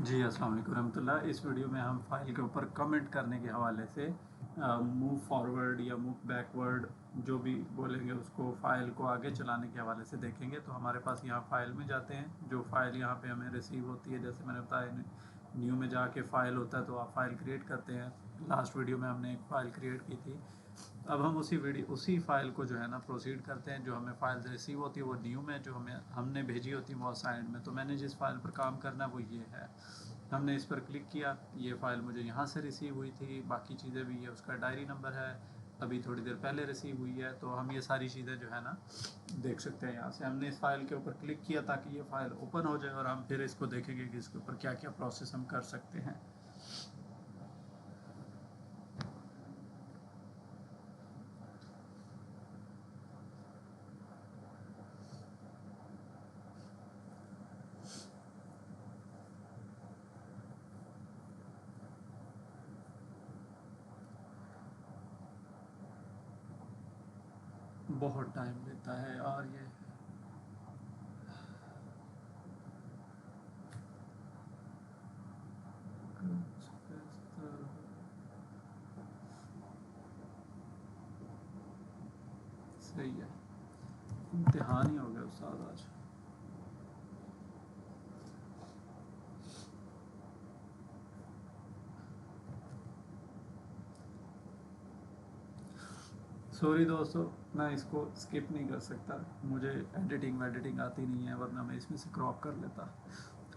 जी, अस्सलाम वालेकुम रहमतुल्लाह। इस वीडियो में हम फ़ाइल के ऊपर कमेंट करने के हवाले से मूव फॉरवर्ड या मूव बैकवर्ड जो भी बोलेंगे उसको फ़ाइल को आगे चलाने के हवाले से देखेंगे। तो हमारे पास यहाँ फ़ाइल में जाते हैं, जो फ़ाइल यहाँ पे हमें रिसीव होती है, जैसे मैंने बताया न्यू में जाके फ़ाइल होता है तो आप फ़ाइल क्रिएट करते हैं। लास्ट वीडियो में हमने एक फ़ाइल क्रिएट की थी। अब हम उसी फ़ाइल को जो है ना प्रोसीड करते हैं। जो हमें फ़ाइल रिसीव होती है वो न्यू में, जो हमने भेजी होती है वो असाइंड में। तो मैंने जिस फ़ाइल पर काम करना है वो ये है। हमने इस पर क्लिक किया, ये फ़ाइल मुझे यहाँ से रिसीव हुई थी, बाकी चीज़ें भी, ये उसका डायरी नंबर है, अभी थोड़ी देर पहले रिसीव हुई है। तो हम ये सारी चीज़ें जो है ना देख सकते हैं यहाँ से। हमने इस फ़ाइल के ऊपर क्लिक किया ताकि ये फ़ाइल ओपन हो जाए और हम फिर इसको देखेंगे कि इसके ऊपर क्या क्या प्रोसेस हम कर सकते हैं। बहुत टाइम लेता है और ये सही है, इम्तिहान ही हो गया उस्ताद आज। सॉरी दोस्तों, मैं इसको स्किप नहीं कर सकता, मुझे एडिटिंग आती नहीं है, वरना मैं इसमें से क्रॉप कर लेता।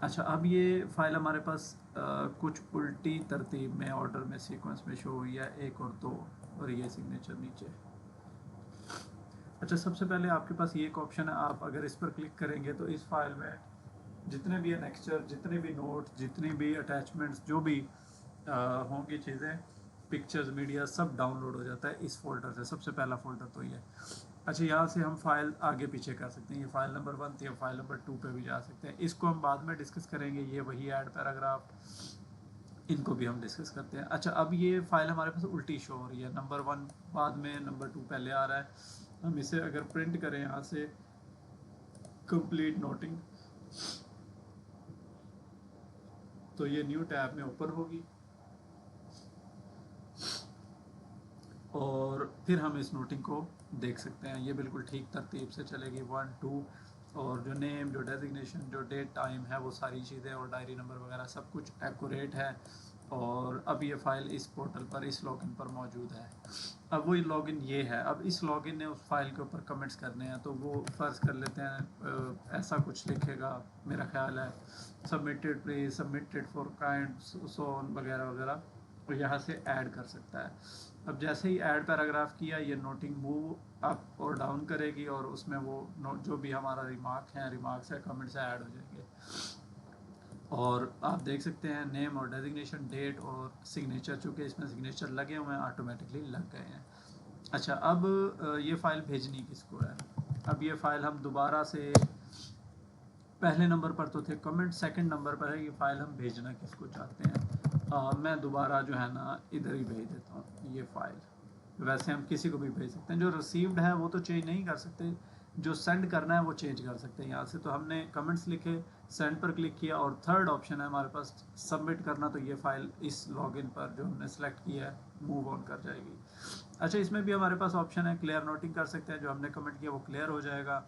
अच्छा, अब ये फ़ाइल हमारे पास कुछ उल्टी तरतीब में, ऑर्डर में, सीक्वेंस में शो हुई है, 1 और 2, और ये सिग्नेचर नीचे। अच्छा, सबसे पहले आपके पास ये एक ऑप्शन है, आप अगर इस पर क्लिक करेंगे तो इस फाइल में जितने भी अनेक्चर, जितने भी नोट, जितनी भी अटैचमेंट्स, जो भी होंगी चीज़ें, पिक्चर्स, मीडिया, सब डाउनलोड हो जाता है इस फोल्डर से। सबसे पहला फोल्डर तो ये। अच्छा, यहाँ से हम फाइल आगे पीछे कर सकते हैं। ये फाइल नंबर 1 थी, हम फाइल नंबर 2 पे भी जा सकते हैं। इसको हम बाद में डिस्कस करेंगे। ये वही ऐड पैराग्राफ, इनको भी हम डिस्कस करते हैं। अच्छा, अब ये फाइल हमारे पास उल्टी शो हो रही है, नंबर 1 बाद में, नंबर 2 पहले आ रहा है। हम इसे अगर प्रिंट करें यहाँ से, कंप्लीट नोटिंग, तो ये न्यू टैब में ओपन होगी और फिर हम इस नोटिंग को देख सकते हैं। ये बिल्कुल ठीक तरतीब से चलेगी, 1 2, और जो नेम, जो डेजिग्नेशन, जो डेट टाइम है, वो सारी चीज़ें और डायरी नंबर वगैरह सब कुछ एक्यूरेट है। और अब ये फ़ाइल इस पोर्टल पर, इस लॉगिन पर मौजूद है। अब वही लॉगिन ये है। अब इस लॉगिन ने उस फाइल के ऊपर कमेंट्स करने हैं, तो वो फ़र्ज़ कर लेते हैं ऐसा कुछ लिखेगा, मेरा ख्याल है submitted, please submitted for kind सोन वगैरह वगैरह, तो यहाँ से ऐड कर सकता है। अब जैसे ही ऐड पैराग्राफ किया, ये नोटिंग मूव अप और डाउन करेगी और उसमें वो नोट, जो भी हमारा रिमार्क्स है, कमेंट्स है, ऐड हो जाएंगे। और आप देख सकते हैं नेम और डेजिग्नेशन, डेट और सिग्नेचर, चूँकि इसमें सिग्नेचर लगे हुए हैं, ऑटोमेटिकली लग गए हैं। अच्छा, अब ये फ़ाइल भेजनी किसको है? अब ये फ़ाइल हम दोबारा से, पहले नंबर पर तो थे कमेंट, सेकंड नंबर पर है ये फ़ाइल हम भेजना किसको चाहते हैं। मैं दोबारा जो है ना इधर ही भेज देता हूँ ये फ़ाइल। वैसे हम किसी को भी भेज सकते हैं, जो रिसीव्ड है वो तो चेंज नहीं कर सकते, जो सेंड करना है वो चेंज कर सकते हैं यहाँ से। तो हमने कमेंट्स लिखे, सेंड पर क्लिक किया, और थर्ड ऑप्शन है हमारे पास सबमिट करना, तो ये फ़ाइल इस लॉगिन पर जो हमने सेलेक्ट किया है मूव ऑन कर जाएगी। अच्छा, इसमें भी हमारे पास ऑप्शन है क्लियर नोटिंग कर सकते हैं, जो हमने कमेंट किया वो क्लियर हो जाएगा।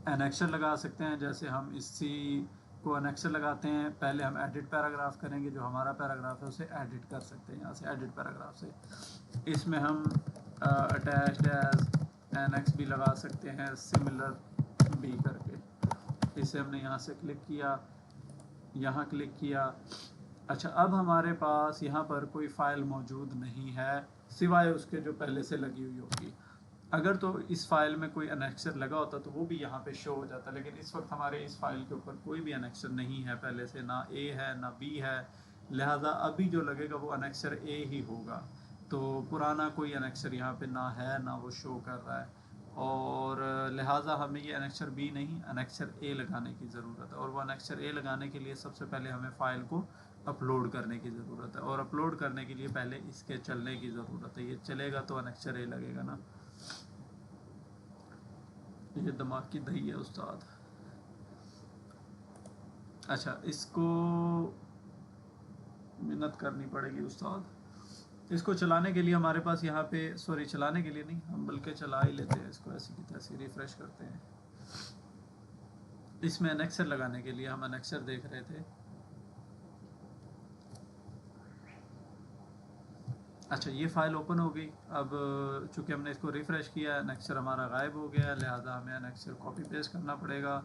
एनेक्सर लगा सकते हैं, जैसे हम इसी को एनेक्सर लगाते हैं, पहले हम एडिट पैराग्राफ करेंगे, जो हमारा पैराग्राफ है उसे एडिट कर सकते हैं यहाँ से एडिट पैराग्राफ से। इसमें हम अटैच्ड एज एनेक्स भी लगा सकते हैं, सिमिलर बी करके। इसे हमने यहाँ से क्लिक किया, यहाँ क्लिक किया। अच्छा, अब हमारे पास यहाँ पर कोई फ़ाइल मौजूद नहीं है सिवाय उसके जो पहले से लगी हुई होगी। अगर तो इस फाइल में कोई अनेक्सर लगा होता तो वो भी यहाँ पे शो हो जाता, लेकिन इस वक्त हमारे इस फाइल के ऊपर कोई भी अनेक्सर नहीं है पहले से, ना ए है ना बी है, लिहाजा अभी जो लगेगा वो अनेक्सर ए ही होगा। तो पुराना कोई अनेक्सर यहाँ पे ना है ना वो शो कर रहा है, और लिहाजा हमें ये अनेक्सर बी नहीं, अनेक्सर ए लगाने की ज़रूरत है। और वो अनेक्सर ए लगाने के लिए सबसे पहले हमें फ़ाइल को अपलोड करने की ज़रूरत है, और अपलोड करने के लिए पहले इसके चलने की ज़रूरत है। ये चलेगा तो अनेक्सर ए लगेगा ना। ये दिमाग की दही है उस्ताद। अच्छा, इसको मेहनत करनी पड़ेगी उस्ताद। इसको चलाने के लिए हमारे पास यहाँ पे, सॉरी चलाने के लिए नहीं, हम बल्कि चला ही लेते हैं इसको, ऐसी की तैसी रिफ़्रेश करते हैं। इसमें एनेक्सर लगाने के लिए हम एनेक्सर देख रहे थे। अच्छा, ये फ़ाइल ओपन हो गई। अब चूँकि हमने इसको रिफ़्रेश किया, एनेक्सर हमारा गायब हो गया, लिहाजा हमें एनेक्सर कॉपी पेस्ट करना पड़ेगा।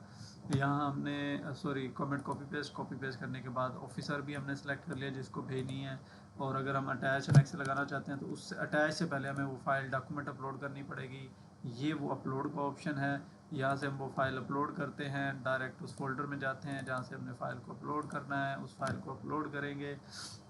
यहाँ हमने सॉरी कमेंट कॉपी पेस्ट करने के बाद ऑफिसर भी हमने सेलेक्ट कर लिया जिसको भेजनी है। और अगर हम अटैच एनेक्सर लगाना चाहते हैं तो उससे अटैच से पहले हमें वो फ़ाइल डॉक्यूमेंट अपलोड करनी पड़ेगी। ये वो अपलोड का ऑप्शन है, यहाँ से हम वो फ़ाइल अपलोड करते हैं, डायरेक्ट उस फोल्डर में जाते हैं जहाँ से हमने फ़ाइल को अपलोड करना है, उस फाइल को अपलोड करेंगे।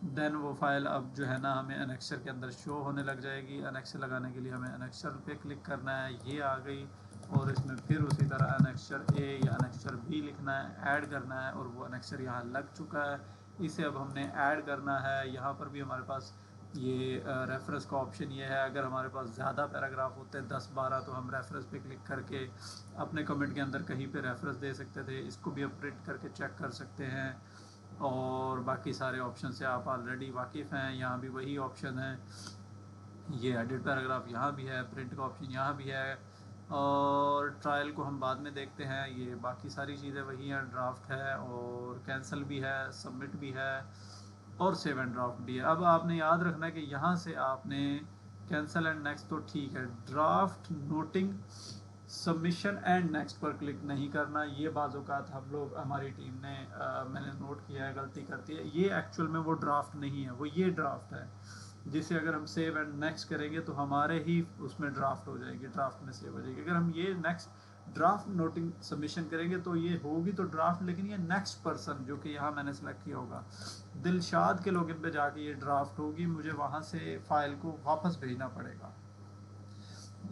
देन वो फ़ाइल अब जो है ना हमें एनेक्सर के अंदर शो होने लग जाएगी। एनेक्सर लगाने के लिए हमें एनेक्सर पे क्लिक करना है, ये आ गई। और इसमें फिर उसी तरह एनेक्सर ए या एनेक्सर बी लिखना है, ऐड करना है, और वो एनेक्सर यहाँ लग चुका है। इसे अब हमने ऐड करना है। यहाँ पर भी हमारे पास ये रेफरेंस का ऑप्शन ये है, अगर हमारे पास ज़्यादा पैराग्राफ होते हैं 10-12 तो हम रेफरेंस पे क्लिक करके अपने कमेंट के अंदर कहीं पे रेफरेंस दे सकते थे। इसको भी आप प्रिंट करके चेक कर सकते हैं। और बाकी सारे ऑप्शन से आप ऑलरेडी वाकिफ़ हैं। यहाँ भी वही ऑप्शन है, ये एडिट पैराग्राफ यहाँ भी है, प्रिंट का ऑप्शन यहाँ भी है। और ट्रायल को हम बाद में देखते हैं। ये बाकी सारी चीज़ें वही हैं, ड्राफ्ट है और कैंसिल भी है, सबमिट भी है और सेव एंड ड्राफ्ट भी है। अब आपने याद रखना है कि यहाँ से आपने कैंसिल एंड नेक्स्ट तो ठीक है, draft, noting, submission and next पर क्लिक नहीं करना। ये बाज़-औक़ात हम लोग, हमारी टीम ने मैंने नोट किया है, गलती करती है। ये एक्चुअल में वो ड्राफ्ट नहीं है, वो ये ड्राफ्ट है जिसे अगर हम सेव एंड नेक्स्ट करेंगे तो हमारे ही उसमें ड्राफ्ट हो जाएगी, ड्राफ्ट में सेव हो जाएगी। अगर हम ये नेक्स्ट ड्राफ्ट नोटिंग सबमिशन करेंगे तो ये होगी तो ड्राफ्ट, लेकिन ये नेक्स्ट पर्सन जो कि यहाँ मैंने सेलेक्ट किया होगा, दिलशाद के लॉगिन पे जाके ये ड्राफ्ट होगी। मुझे वहाँ से फ़ाइल को वापस भेजना पड़ेगा,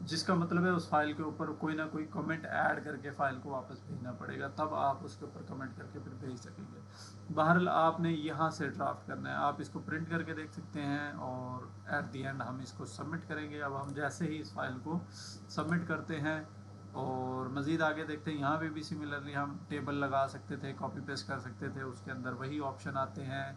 जिसका मतलब है उस फाइल के ऊपर कोई ना कोई कमेंट ऐड करके फ़ाइल को वापस भेजना पड़ेगा, तब आप उसके ऊपर कमेंट करके फिर भेज सकेंगे। बहरहाल आपने यहाँ से ड्राफ्ट करना है, आप इसको प्रिंट करके देख सकते हैं और एट दी एंड हम इसको सबमिट करेंगे। अब हम जैसे ही इस फाइल को सबमिट करते हैं और मज़ीद आगे देखते हैं, यहाँ भी सिमिलरली हम टेबल लगा सकते थे, कॉपी पेस्ट कर सकते थे, उसके अंदर वही ऑप्शन आते हैं।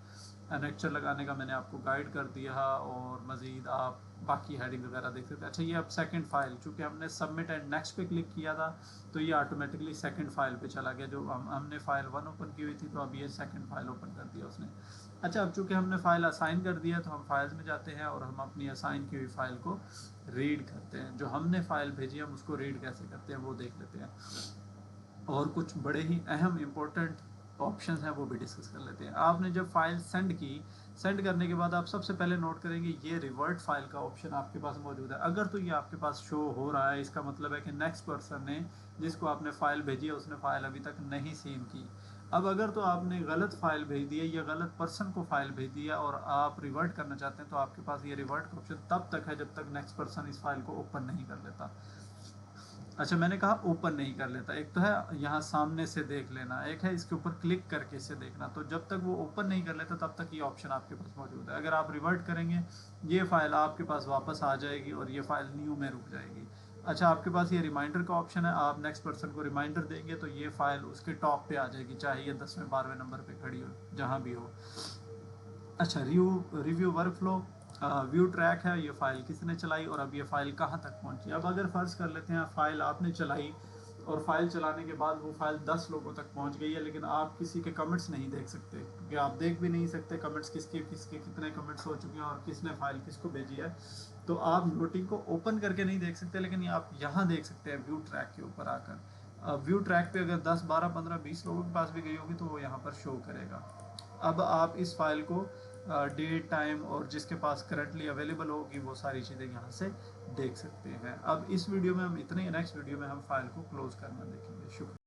एनेक्चर लगाने का मैंने आपको गाइड कर दिया, और मज़ीद आप बाकी हेडिंग वगैरह देख सकते हैं। अच्छा, ये अब सेकंड फाइल, चूँकि हमने सबमिट एंड नेक्स्ट पे क्लिक किया था तो ये ऑटोमेटिकली सेकंड फाइल पे चला गया। जो हमने फ़ाइल 1 ओपन की हुई थी तो अब ये सेकंड फाइल ओपन कर दिया उसने। अच्छा, अब चूँकि हमने फ़ाइल असाइन कर दिया तो हम फाइल्स में जाते हैं और हम अपनी असाइन की हुई फ़ाइल को रीड करते हैं। जो हमने फ़ाइल भेजी हम उसको रीड कैसे करते हैं वो देख लेते हैं, और कुछ बड़े ही अहम इम्पोर्टेंट ऑप्शंस हैं वो भी डिस्कस कर लेते हैं। आपने जब फाइल सेंड की, सेंड करने के बाद आप सबसे पहले नोट करेंगे ये रिवर्ट फाइल का ऑप्शन आपके पास मौजूद है। अगर तो ये आपके पास शो हो रहा है, इसका मतलब है कि नेक्स्ट पर्सन ने, जिसको आपने फ़ाइल भेजी है, उसने फ़ाइल अभी तक नहीं सीन की। अब अगर तो आपने गलत फ़ाइल भेज दी है या गलत पर्सन को फ़ाइल भेज दी है और आप रिवर्ट करना चाहते हैं, तो आपके पास ये रिवर्ट का ऑप्शन तब तक है जब तक नेक्स्ट पर्सन इस फाइल को ओपन नहीं कर लेता। अच्छा, मैंने कहा ओपन नहीं कर लेता। एक तो है यहाँ सामने से देख लेना, एक है इसके ऊपर क्लिक करके इसे देखना। तो जब तक वो ओपन नहीं कर लेता तब तक ये ऑप्शन आपके पास मौजूद है। अगर आप रिवर्ट करेंगे ये फ़ाइल आपके पास वापस आ जाएगी और ये फ़ाइल न्यू में रुक जाएगी। अच्छा, आपके पास ये रिमाइंडर का ऑप्शन है, आप नेक्स्ट पर्सन को रिमाइंडर देंगे तो ये फ़ाइल उसके टॉप पे आ जाएगी, चाहे ये 10वें 12वें नंबर पे खड़ी हो, जहाँ भी हो। अच्छा, रिव्यू वर्कफ्लो, व्यू ट्रैक है, ये फ़ाइल किसने चलाई और अब ये फ़ाइल कहाँ तक पहुँची। अब अगर फ़र्ज़ कर लेते हैं फ़ाइल आपने चलाई और फ़ाइल चलाने के बाद वो फ़ाइल 10 लोगों तक पहुँच गई है, लेकिन आप किसी के कमेंट्स नहीं देख सकते, क्योंकि आप देख भी नहीं सकते कमेंट्स किसके किसके कितने कमेंट्स हो चुके हैं और किसने फ़ाइल किसको भेजी है। तो आप नोटिंग को ओपन करके नहीं देख सकते, लेकिन ये आप यहाँ देख सकते हैं व्यू ट्रैक के ऊपर आकर। व्यू ट्रैक पे अगर 10, 12, 15, 20 लोगों के पास भी गई होगी तो वो यहाँ पर शो करेगा। अब आप इस फाइल को डेट, टाइम और जिसके पास करंटली अवेलेबल होगी वो सारी चीज़ें यहाँ से देख सकते हैं। अब इस वीडियो में हम इतने ही, नेक्स्ट वीडियो में हम फाइल को क्लोज़ करना देखेंगे। शुक्रिया।